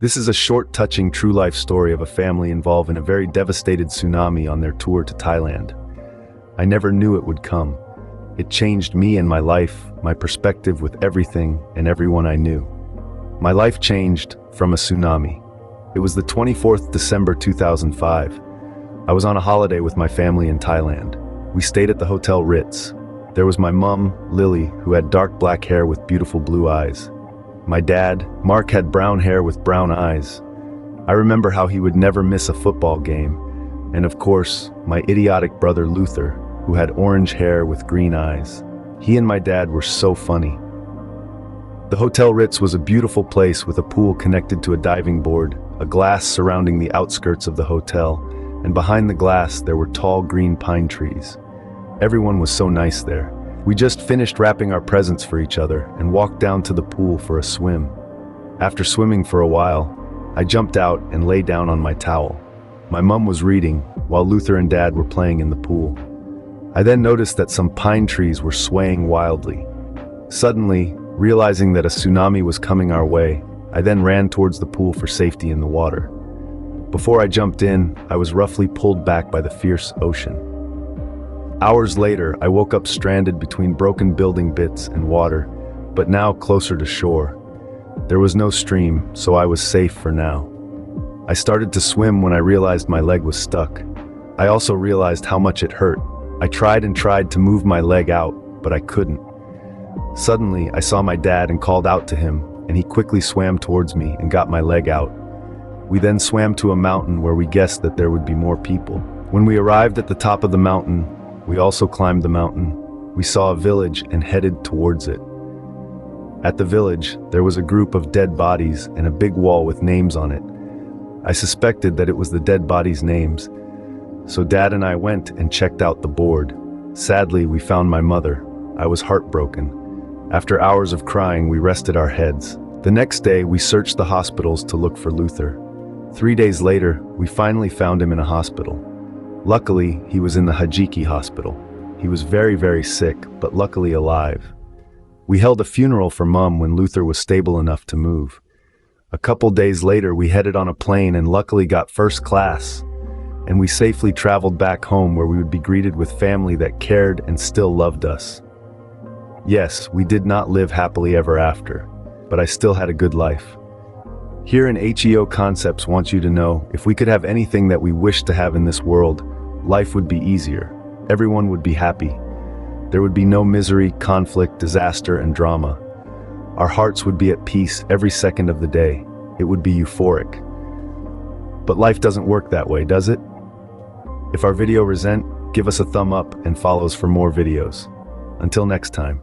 This is a short, touching, true-life story of a family involved in a very devastated tsunami on their tour to Thailand. I never knew it would come. It changed me and my life, my perspective with everything and everyone I knew. My life changed from a tsunami. It was the 24th December 2005. I was on a holiday with my family in Thailand. We stayed at the Hotel Ritz. There was my mum, Lily, who had dark black hair with beautiful blue eyes. My dad, Mark, had brown hair with brown eyes. I remember how he would never miss a football game. And of course, my idiotic brother Luther, who had orange hair with green eyes. He and my dad were so funny. The Hotel Ritz was a beautiful place with a pool connected to a diving board, a glass surrounding the outskirts of the hotel, and behind the glass there were tall green pine trees. Everyone was so nice there. We just finished wrapping our presents for each other and walked down to the pool for a swim. After swimming for a while, I jumped out and lay down on my towel. My mum was reading, while Luther and Dad were playing in the pool. I then noticed that some pine trees were swaying wildly. Suddenly, realizing that a tsunami was coming our way, I then ran towards the pool for safety in the water. Before I jumped in, I was roughly pulled back by the fierce ocean. Hours later, I woke up stranded between broken building bits and water, but now closer to shore. There was no stream, so I was safe for now. I started to swim when I realized my leg was stuck. I also realized how much it hurt. I tried and tried to move my leg out, but I couldn't. Suddenly, I saw my dad and called out to him, and he quickly swam towards me and got my leg out. We then swam to a mountain where we guessed that there would be more people. When we arrived at the top of the mountain, we also climbed the mountain. We saw a village and headed towards it. At the village, there was a group of dead bodies and a big wall with names on it. I suspected that it was the dead bodies' names, so Dad and I went and checked out the board. Sadly, we found my mother. I was heartbroken. After hours of crying, we rested our heads. The next day, we searched the hospitals to look for Luther. 3 days later, we finally found him in a hospital. Luckily, he was in the Hajiki hospital. He was very, very sick, but luckily alive. We held a funeral for Mum when Luther was stable enough to move. A couple days later, we headed on a plane and luckily got first class. And we safely traveled back home where we would be greeted with family that cared and still loved us. Yes, we did not live happily ever after, but I still had a good life. Here in HEO Concepts wants you to know, if we could have anything that we wish to have in this world, life would be easier. Everyone would be happy. There would be no misery, conflict, disaster, and drama. Our hearts would be at peace every second of the day. It would be euphoric. But life doesn't work that way, does it? If our video resent, give us a thumb up and follow us for more videos. Until next time.